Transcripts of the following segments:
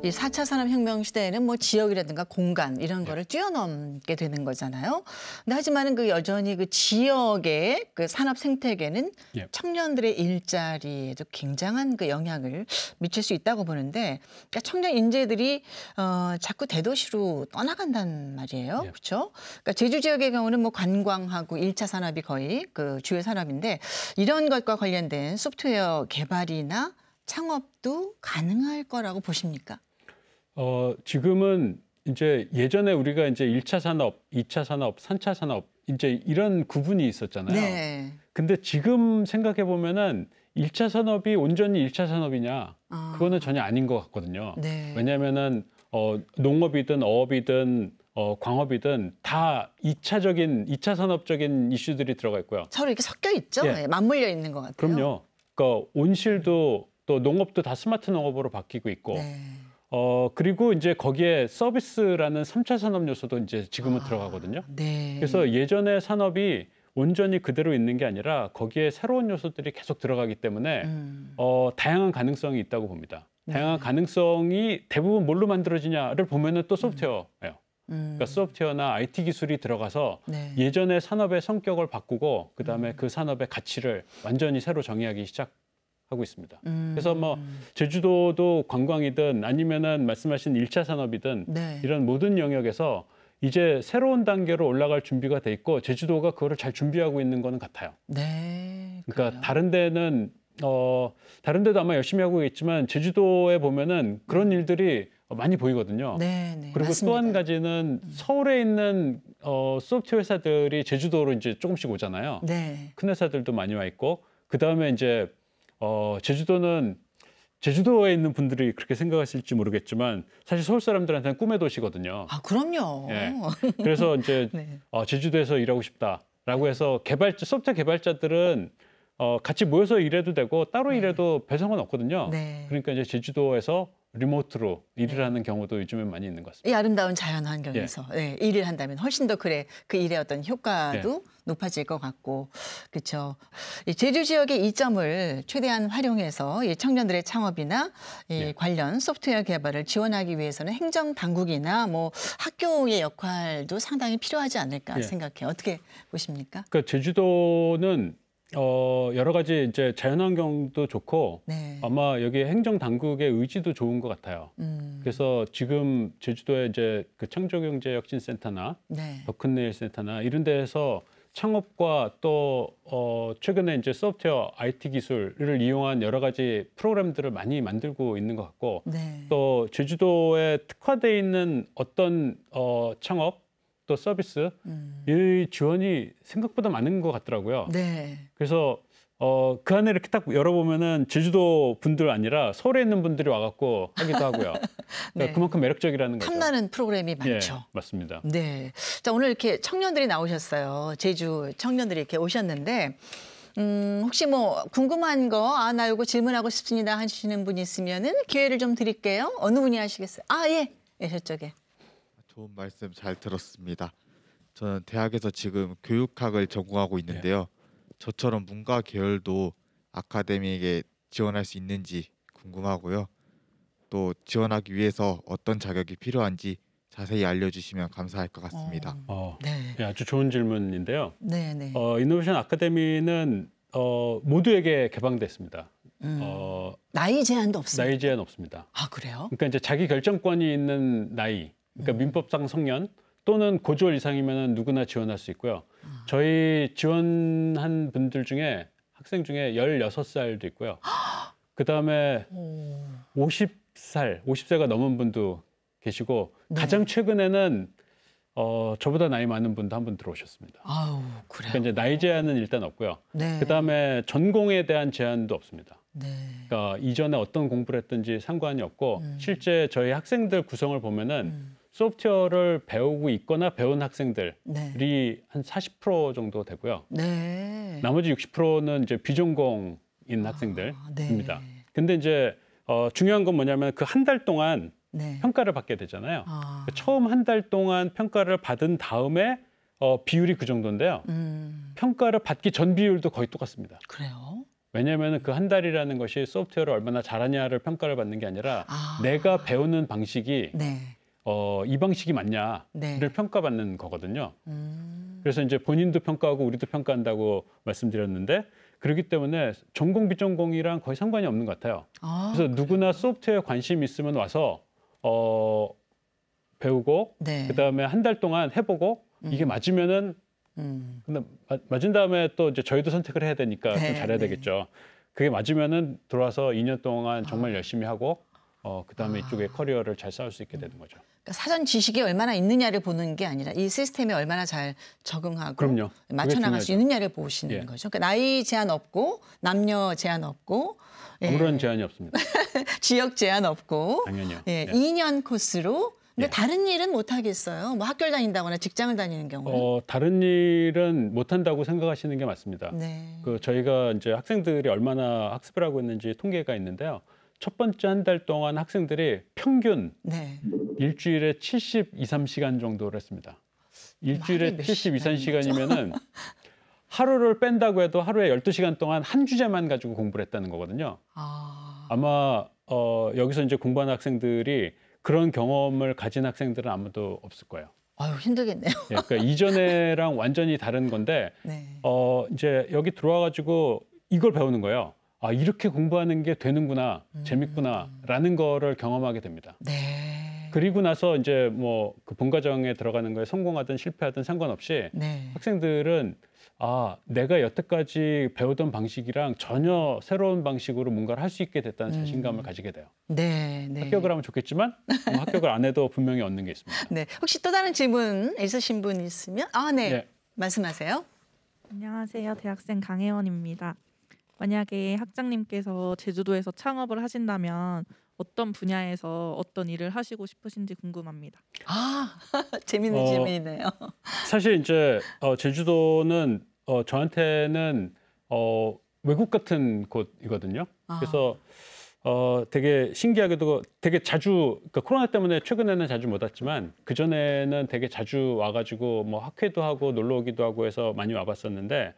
이 4차 산업혁명 시대에는 뭐 지역이라든가 공간 이런 거를 뛰어넘게 되는 거잖아요. 근데 하지만은 그 여전히 그 지역의 그 산업 생태계는 청년들의 일자리에도 굉장한 그 영향을 미칠 수 있다고 보는데, 그러니까 청년 인재들이 자꾸 대도시로 떠나간단 말이에요. 그렇죠? 그러니까 제주 지역의 경우는 뭐 관광하고 1차 산업이 거의 그 주요 산업인데, 이런 것과 관련된 소프트웨어 개발이나 창업도 가능할 거라고 보십니까? 지금은 이제 예전에 우리가 이제 1차 산업, 2차 산업, 3차 산업 이제 이런 구분이 있었잖아요. 네. 근데 지금 생각해 보면은 1차 산업이 온전히 1차 산업이냐? 그거는 전혀 아닌 것 같거든요. 네. 왜냐하면은 농업이든 어업이든 광업이든 다 2차 산업적인 이슈들이 들어가 있고요. 서로 이렇게 섞여 있죠? 네, 맞물려 있는 것 같아요. 그럼요. 그러니까 온실도 또 농업도 다 스마트 농업으로 바뀌고 있고, 그리고 이제 거기에 서비스라는 3차 산업 요소도 이제 지금은 들어가거든요. 네. 그래서 예전의 산업이 온전히 그대로 있는 게 아니라 거기에 새로운 요소들이 계속 들어가기 때문에 다양한 가능성이 있다고 봅니다. 다양한 가능성이 대부분 뭘로 만들어지냐를 보면은 또 소프트웨어예요. 그러니까 소프트웨어나 IT 기술이 들어가서 예전의 산업의 성격을 바꾸고 그다음에 그 산업의 가치를 완전히 새로 정의하기 시작하고 있습니다. 그래서 뭐 제주도도 관광이든 아니면은 말씀하신 1차 산업이든 이런 모든 영역에서 이제 새로운 단계로 올라갈 준비가 돼 있고 제주도가 그거를 잘 준비하고 있는 거는 같아요. 네. 그러니까 다른 데도 아마 열심히 하고 있겠지만 제주도에 보면은 그런 일들이 많이 보이거든요. 그리고 또 한 가지는 서울에 있는 소프트웨어 회사들이 제주도로 이제 조금씩 오잖아요. 큰 회사들도 많이 와 있고, 그 다음에 이제 제주도는 제주도에 있는 분들이 그렇게 생각하실지 모르겠지만 사실 서울 사람들한테는 꿈의 도시거든요. 아, 그럼요. 그래서 이제 제주도에서 일하고 싶다라고 해서 소프트웨어 개발자들은 같이 모여서 일해도 되고 따로 일해도 별 상관 없거든요. 그러니까 이제 제주도에서 리모트로 일을 하는 경우도 요즘엔 많이 있는 것 같습니다. 이 아름다운 자연 환경에서 일을 한다면 훨씬 더 그 일의 어떤 효과도 높아질 것 같고, 그렇죠. 제주 지역의 이점을 최대한 활용해서 이 청년들의 창업이나 관련 소프트웨어 개발을 지원하기 위해서는 행정 당국이나 뭐 학교의 역할도 상당히 필요하지 않을까 생각해요. 어떻게 보십니까? 그러니까 제주도는 여러 가지 이제 자연환경도 좋고 아마 여기 행정 당국의 의지도 좋은 것 같아요. 그래서 지금 제주도에 이제 그 창조경제혁신센터나 버큰레일 센터나 이런 데에서 창업과 또 최근에 이제 소프트웨어 IT 기술을 이용한 여러 가지 프로그램들을 많이 만들고 있는 것 같고, 또 제주도에 특화되어 있는 어떤 창업 또 서비스 이 지원이 생각보다 많은 것 같더라고요. 그래서 그 안에 이렇게 딱 열어보면은 제주도 분들 아니라 서울에 있는 분들이 와갖고 하기도 하고요. 그러니까 그만큼 매력적이라는 거죠. 탐나는 프로그램이 많죠. 맞습니다. 자, 오늘 이렇게 청년들이 나오셨어요. 제주 청년들이 이렇게 오셨는데 혹시 뭐 궁금한 거, 나 이거 질문하고 싶습니다 하시는 분이 있으면은 기회를 좀 드릴게요. 어느 분이 하시겠어요? 저쪽에. 좋은 말씀 잘 들었습니다. 저는 대학에서 지금 교육학을 전공하고 있는데요. 저처럼 문과 계열도 아카데미에게 지원할 수 있는지 궁금하고요. 또 지원하기 위해서 어떤 자격이 필요한지 자세히 알려주시면 감사할 것 같습니다. 아주 좋은 질문인데요. 이노베이션 아카데미는 모두에게 개방됐습니다. 나이 제한도 없습니다. 나이 제한 없습니다. 아, 그래요? 그러니까 이제 자기 결정권이 있는 나이, 그러니까 민법상 성년 또는 고졸 이상이면 누구나 지원할 수 있고요. 저희 지원한 분들 중에 학생 중에 16살도 있고요. 그다음에 50세가 넘은 분도 계시고 가장 최근에는 저보다 나이 많은 분도 한 분 들어오셨습니다. 아우, 그래요. 그러니까 이제 나이 제한은 일단 없고요. 그다음에 전공에 대한 제한도 없습니다. 그러니까 이전에 어떤 공부를 했든지 상관이 없고 실제 저희 학생들 구성을 보면은 소프트웨어를 배우고 있거나 배운 학생들이 한 40% 정도 되고요. 나머지 60%는 이제 비전공인 학생들입니다. 근데 이제 중요한 건 뭐냐면 그 한 달 동안 평가를 받게 되잖아요. 처음 한 달 동안 평가를 받은 다음에 비율이 그 정도인데요. 평가를 받기 전 비율도 거의 똑같습니다. 그래요? 왜냐하면 그 한 달이라는 것이 소프트웨어를 얼마나 잘하냐를 평가를 받는 게 아니라 내가 배우는 방식이 네. 이 방식이 맞냐를 네. 평가받는 거거든요. 그래서 이제 본인도 평가하고 우리도 평가한다고 말씀드렸는데 그렇기 때문에 전공 비전공이랑 거의 상관이 없는 것 같아요. 그래서 누구나 소프트웨어에 관심 있으면 와서 배우고 네. 그다음에 한 달 동안 해보고 이게 맞으면은 근데 맞은 다음에 또 이제 저희도 선택을 해야 되니까 네, 좀 잘해야 네. 되겠죠. 그게 맞으면은 들어와서 2년 동안 정말 열심히 하고 그다음에 이쪽에 커리어를 잘 쌓을 수 있게 되는 거죠. 그러니까 사전 지식이 얼마나 있느냐를 보는 게 아니라 이 시스템에 얼마나 잘 적응하고 그럼요. 맞춰 나갈 수 중요하죠. 있느냐를 보시는 예. 거죠. 그러니까 나이 제한 없고 남녀 제한 없고 예. 아무런 제한이 없습니다. 지역 제한 없고 당연히요. 예. 예. 2년 코스로 근데 예. 다른 일은 못 하겠어요. 뭐 학교를 다닌다거나 직장을 다니는 경우는. 다른 일은 못 한다고 생각하시는 게 맞습니다. 네. 저희가 이제 학생들이 얼마나 학습을 하고 있는지 통계가 있는데요. 첫 번째 한 달 동안 학생들이 평균 네. 일주일에 72, 3시간 정도를 했습니다. 일주일에 말이 몇 72, 시간인 3시간이면은 하루를 뺀다고 해도 하루에 12시간 동안 한 주제만 가지고 공부를 했다는 거거든요. 아마 여기서 이제 공부하는 학생들이 그런 경험을 가진 학생들은 아무도 없을 거예요. 아유 힘들겠네요. 예, 그러니까 이전에랑 완전히 다른 건데 네. 이제 여기 들어와가지고 이걸 배우는 거예요. 아 이렇게 공부하는 게 되는구나, 재밌구나라는 거를 경험하게 됩니다. 네. 그리고 나서 이제 뭐 그 본과정에 들어가는 거에 성공하든 실패하든 상관없이 네. 학생들은 내가 여태까지 배우던 방식이랑 전혀 새로운 방식으로 뭔가를 할 수 있게 됐다는 자신감을 가지게 돼요. 네. 네. 합격을 하면 좋겠지만 합격을 안 해도 분명히 얻는 게 있습니다. 네. 혹시 또 다른 질문 있으신 분 있으면 네. 네. 말씀하세요. 안녕하세요. 대학생 강혜원입니다. 만약에 학장님께서 제주도에서 창업을 하신다면 어떤 분야에서 어떤 일을 하시고 싶으신지 궁금합니다. 재밌는 질문이네요. 사실 이제 제주도는 저한테는 외국 같은 곳이거든요. 그래서 되게 신기하게도 되게 자주 그러니까 코로나 때문에 최근에는 자주 못 왔지만 그 전에는 되게 자주 와가지고 뭐 학회도 하고 놀러 오기도 하고 해서 많이 와봤었는데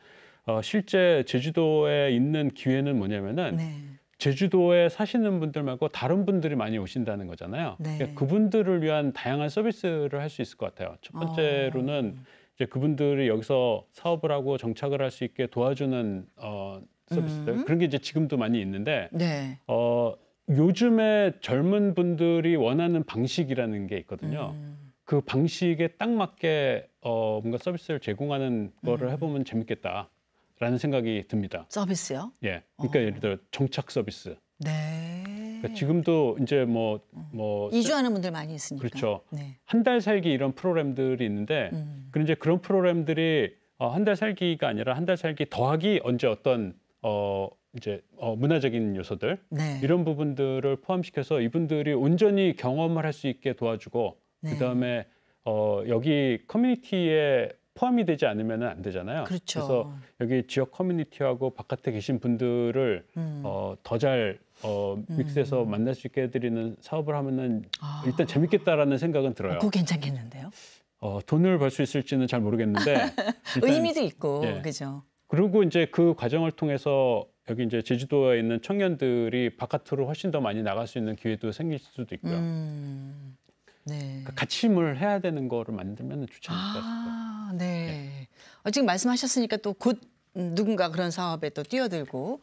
실제 제주도에 있는 기회는 뭐냐면은 네. 제주도에 사시는 분들 말고 다른 분들이 많이 오신다는 거잖아요. 네. 그러니까 그분들을 위한 다양한 서비스를 할 수 있을 것 같아요. 첫 번째로는 이제 그분들이 여기서 사업을 하고 정착을 할 수 있게 도와주는 서비스들 그런 게 이제 지금도 많이 있는데 네. 요즘에 젊은 분들이 원하는 방식이라는 게 있거든요. 그 방식에 딱 맞게 뭔가 서비스를 제공하는 거를 해보면 재밌겠다라는 생각이 듭니다. 서비스요? 예, 그러니까 예를 들어 정착 서비스. 네. 그러니까 지금도 이제 뭐 이주하는 분들 많이 있으니까. 그렇죠. 네. 한 달 살기 이런 프로그램들이 있는데 그런 이제 그런 프로그램들이 한 달 살기가 아니라 한 달 살기 더하기 언제 어떤 이제 문화적인 요소들 네. 이런 부분들을 포함시켜서 이분들이 온전히 경험을 할 수 있게 도와주고 네. 그다음에 여기 커뮤니티에 포함이 되지 않으면 안 되잖아요. 그렇죠. 그래서 여기 지역 커뮤니티하고 바깥에 계신 분들을 더 잘 믹스해서 만날 수 있게 해드리는 사업을 하면은 일단 재밌겠다라는 생각은 들어요. 그거 괜찮겠는데요? 돈을 벌 수 있을지는 잘 모르겠는데 일단, 의미도 있고, 예. 그죠? 그리고 이제 그 과정을 통해서 여기 이제 제주도에 있는 청년들이 바깥으로 훨씬 더 많이 나갈 수 있는 기회도 생길 수도 있고요. 네. 그러니까 같이 뭘 해야 되는 거를 만들면 좋지 않을까 싶어요. 네. 지금 말씀하셨으니까 또 곧 누군가 그런 사업에 또 뛰어들고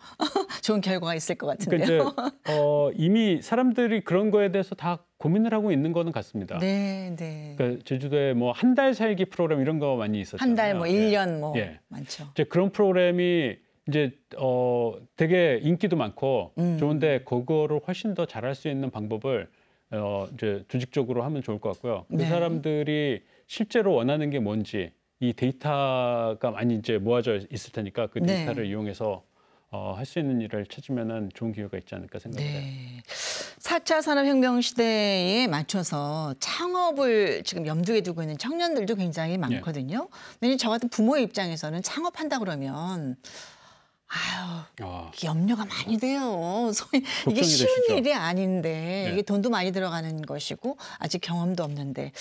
좋은 결과가 있을 것 같은데요. 그러니까 이제 이미 사람들이 그런 거에 대해서 다 고민을 하고 있는 거는 같습니다. 네, 네. 그러니까 제주도에 뭐 한 달 살기 프로그램 이런 거 많이 있었잖아요. 한 달, 뭐 1년 뭐 예. 많죠. 이제 그런 프로그램이 이제 되게 인기도 많고 좋은데 그거를 훨씬 더 잘할 수 있는 방법을 이제 조직적으로 하면 좋을 것 같고요. 그 네. 사람들이 실제로 원하는 게 뭔지 이 데이터가 많이 이제 모아져 있을 테니까 그 데이터를 네. 이용해서 할 수 있는 일을 찾으면은 좋은 기회가 있지 않을까 생각해요. 네. 4차 산업혁명 시대에 맞춰서 창업을 지금 염두에 두고 있는 청년들도 굉장히 많거든요. 근데 저 같은 부모의 입장에서는 창업한다 그러면 염려가 많이 돼요. 이게 쉬운 되시죠? 일이 아닌데 네. 이게 돈도 많이 들어가는 것이고 아직 경험도 없는데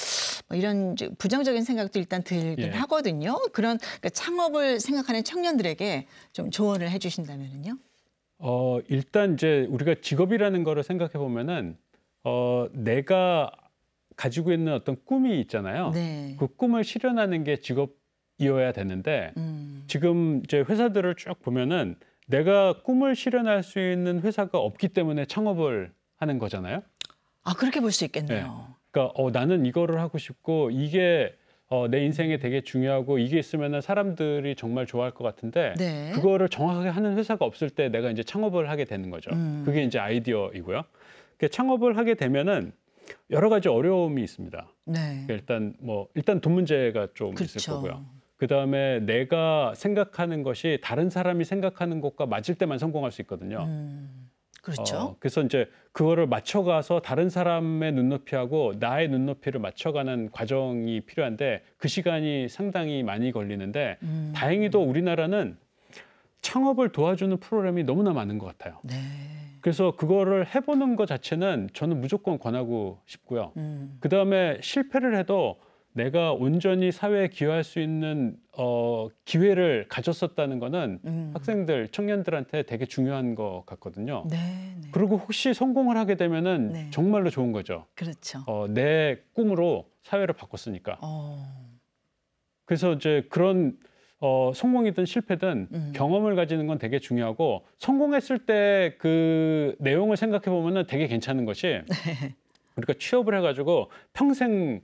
뭐 이런 부정적인 생각도 일단 들긴 하거든요. 그러니까 창업을 생각하는 청년들에게 좀 조언을 해주신다면요. 일단 이제 우리가 직업이라는 거를 생각해 보면은 내가 가지고 있는 어떤 꿈이 있잖아요. 네. 그 꿈을 실현하는 게 직업이어야 되는데 지금 이제 회사들을 쭉 보면은 내가 꿈을 실현할 수 있는 회사가 없기 때문에 창업을 하는 거잖아요. 아, 그렇게 볼 수 네. 있겠네요. 그러니까 나는 이거를 하고 싶고 이게 내 인생에 되게 중요하고 이게 있으면은 사람들이 정말 좋아할 것 같은데 네. 그거를 정확하게 하는 회사가 없을 때 내가 이제 창업을 하게 되는 거죠. 그게 이제 아이디어이고요. 창업을 하게 되면은 여러 가지 어려움이 있습니다. 네. 일단 돈 문제가 좀 그렇죠. 있을 거고요. 그다음에 내가 생각하는 것이 다른 사람이 생각하는 것과 맞을 때만 성공할 수 있거든요. 그렇죠. 그래서 이제 그거를 맞춰가서 다른 사람의 눈높이하고 나의 눈높이를 맞춰가는 과정이 필요한데 그 시간이 상당히 많이 걸리는데 다행히도 우리나라는 창업을 도와주는 프로그램이 너무나 많은 것 같아요. 네. 그래서 그거를 해보는 것 자체는 저는 무조건 권하고 싶고요. 그다음에 실패를 해도 내가 온전히 사회에 기여할 수 있는 기회를 가졌었다는 거는 학생들, 청년들한테 되게 중요한 것 같거든요. 네, 네. 그리고 혹시 성공을 하게 되면은 네. 정말로 좋은 거죠. 그렇죠. 내 꿈으로 사회를 바꿨으니까. 그래서 이제 그런 성공이든 실패든 경험을 가지는 건 되게 중요하고 성공했을 때 그 내용을 생각해 보면은 되게 괜찮은 것이 우리가 취업을 해가지고 평생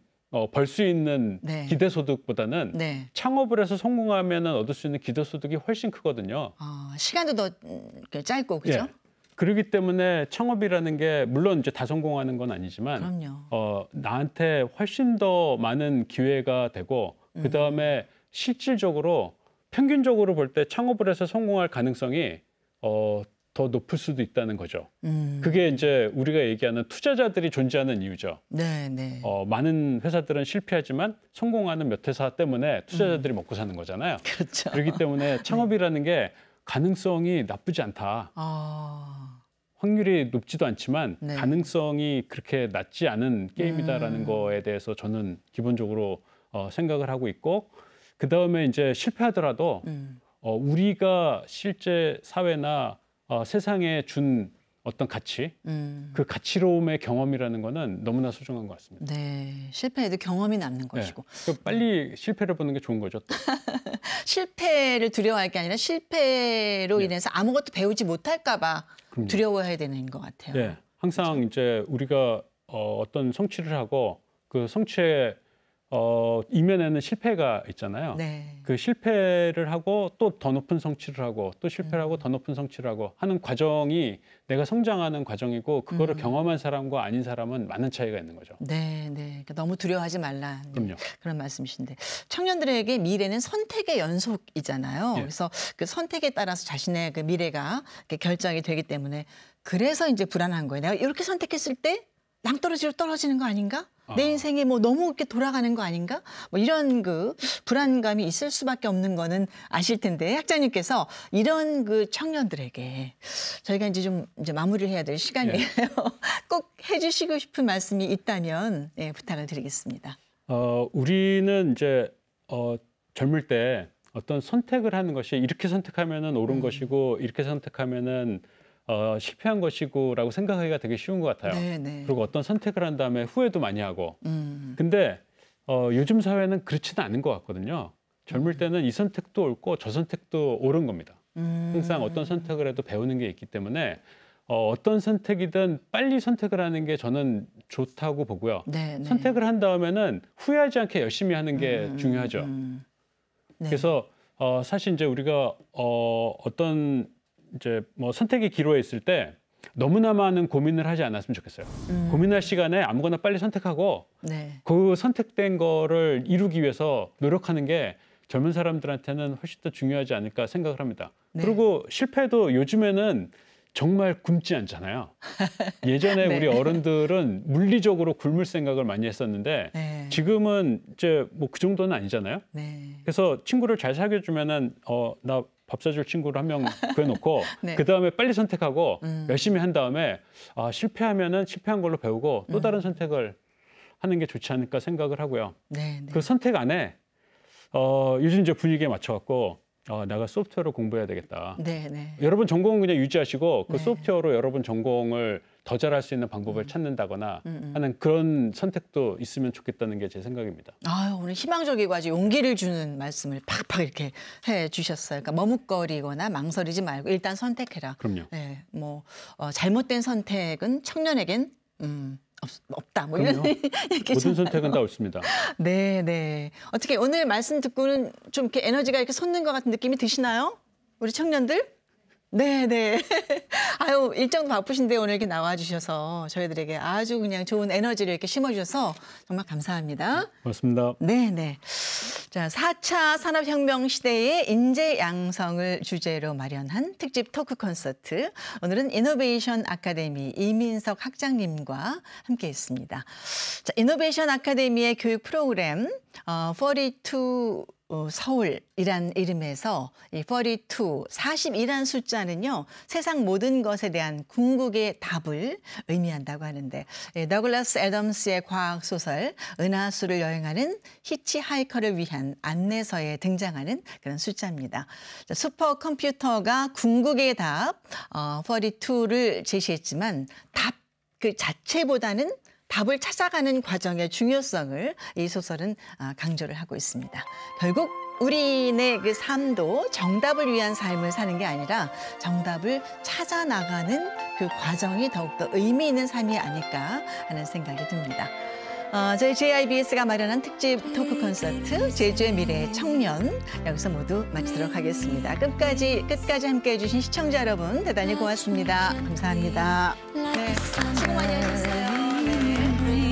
벌 수 있는 네. 기대소득보다는 네. 창업을 해서 성공하면 얻을 수 있는 기대소득이 훨씬 크거든요. 시간도 더 짧고 그죠? 예. 그렇기 때문에 창업이라는 게 물론 이제 다 성공하는 건 아니지만 그럼요. 나한테 훨씬 더 많은 기회가 되고 그다음에 실질적으로 평균적으로 볼 때 창업을 해서 성공할 가능성이 더 높을 수도 있다는 거죠. 그게 이제 우리가 얘기하는 투자자들이 존재하는 이유죠. 네, 네. 많은 회사들은 실패하지만 성공하는 몇 회사 때문에 투자자들이 먹고 사는 거잖아요. 그렇죠. 그렇기 때문에 창업이라는 게 가능성이 나쁘지 않다. 확률이 높지도 않지만 네. 가능성이 그렇게 낮지 않은 게임이다라는 거에 대해서 저는 기본적으로 생각을 하고 있고 그다음에 이제 실패하더라도 우리가 실제 사회나 세상에 준 어떤 가치, 그 가치로움의 경험이라는 거는 너무나 소중한 것 같습니다. 네, 실패해도 경험이 남는 것이고. 그러니까 빨리 실패를 보는 게 좋은 거죠. 또. 실패를 두려워할 게 아니라 실패로 네. 인해서 아무것도 배우지 못할까 봐 그럼요. 두려워해야 되는 것 같아요. 네, 항상 그렇죠? 이제 우리가 어떤 성취를 하고 그 성취의 이면에는 실패가 있잖아요. 네. 그 실패를 하고 또 더 높은 성취를 하고 또 실패를 하고 더 높은 성취를 하고 하는 과정이 내가 성장하는 과정이고 그거를 경험한 사람과 아닌 사람은 많은 차이가 있는 거죠. 네, 네. 그러니까 너무 두려워하지 말라. 그럼요. 그런 말씀이신데 청년들에게 미래는 선택의 연속이잖아요. 예. 그래서 그 선택에 따라서 자신의 그 미래가 이렇게 결정이 되기 때문에 그래서 이제 불안한 거예요. 내가 이렇게 선택했을 때 낭떠러지로 떨어지는 거 아닌가? 내 인생이 뭐 너무 이렇게 돌아가는 거 아닌가? 뭐 이런 그 불안감이 있을 수밖에 없는 거는 아실 텐데 학장님께서 이런 그 청년들에게 저희가 이제 좀 이제 마무리를 해야 될 시간이에요. 예. 꼭 해주시고 싶은 말씀이 있다면 부탁을 드리겠습니다. 우리는 이제 젊을 때 어떤 선택을 하는 것이 이렇게 선택하면은 옳은 것이고 이렇게 선택하면은 실패한 것이고라고 생각하기가 되게 쉬운 것 같아요. 네네. 그리고 어떤 선택을 한 다음에 후회도 많이 하고. 근데 요즘 사회는 그렇지는 않은 것 같거든요. 젊을 때는 이 선택도 옳고 저 선택도 옳은 겁니다. 항상 어떤 선택을 해도 배우는 게 있기 때문에 어떤 선택이든 빨리 선택을 하는 게 저는 좋다고 보고요. 네네. 선택을 한 다음에는 후회하지 않게 열심히 하는 게 중요하죠. 네. 그래서 사실 이제 우리가 어떤 이제 뭐 선택의 기로에 있을 때 너무나 많은 고민을 하지 않았으면 좋겠어요. 고민할 시간에 아무거나 빨리 선택하고 네. 그 선택된 거를 이루기 위해서 노력하는 게 젊은 사람들한테는 훨씬 더 중요하지 않을까 생각을 합니다. 네. 그리고 실패도 요즘에는 정말 굶지 않잖아요. 예전에 네. 우리 어른들은 물리적으로 굶을 생각을 많이 했었는데 네. 지금은 이제 뭐 그 정도는 아니잖아요. 네. 그래서 친구를 잘 사귀어주면은 나 밥 사줄 친구를 한 명 구해놓고 네. 그 다음에 빨리 선택하고 열심히 한 다음에 실패하면은 실패한 걸로 배우고 또 다른 선택을 하는 게 좋지 않을까 생각을 하고요. 네. 네. 그 선택 안에 요즘 이제 분위기에 맞춰갖고 내가 소프트웨어로 공부해야 되겠다. 네. 여러분 전공은 그냥 유지하시고 그 네. 소프트웨어로 여러분 전공을 더 잘할 수 있는 방법을 찾는다거나 하는 그런 선택도 있으면 좋겠다는 게 제 생각입니다. 오늘 희망적이고 아주 용기를 주는 말씀을 팍팍 이렇게 해 주셨어요. 그러니까 머뭇거리거나 망설이지 말고 일단 선택해라. 그럼요. 네, 잘못된 선택은 청년에겐 없다. 뭐 이런 모든 선택은 다 옳습니다. 네. 어떻게 오늘 말씀 듣고는 좀 이렇게 에너지가 이렇게 솟는 것 같은 느낌이 드시나요? 우리 청년들? 네. 아유, 일정도 바쁘신데 오늘 이렇게 나와주셔서 저희들에게 아주 그냥 좋은 에너지를 이렇게 심어주셔서 정말 감사합니다. 고맙습니다. 네. 자, 4차 산업혁명 시대의 인재 양성을 주제로 마련한 특집 토크 콘서트. 오늘은 이노베이션 아카데미 이민석 학장님과 함께 했습니다. 자, 이노베이션 아카데미의 교육 프로그램 42 서울이란 이름에서 이 42, 40이란 숫자는요. 세상 모든 것에 대한 궁극의 답을 의미한다고 하는데 더글라스 애덤스의 과학소설 은하수를 여행하는 히치하이커를 위한 안내서에 등장하는 그런 숫자입니다. 자, 슈퍼컴퓨터가 궁극의 답 42를 제시했지만 답 그 자체보다는 답을 찾아가는 과정의 중요성을 이 소설은 강조를 하고 있습니다. 결국 우리의 그 삶도 정답을 위한 삶을 사는 게 아니라 정답을 찾아 나가는 그 과정이 더욱더 의미 있는 삶이 아닐까 하는 생각이 듭니다. 저희 JIBS가 마련한 특집 토크 콘서트 제주의 미래의 청년 여기서 모두 마치도록 하겠습니다. 끝까지 함께해 주신 시청자 여러분 대단히 고맙습니다. 감사합니다. 네, 수고 많이 하셨어요. 네.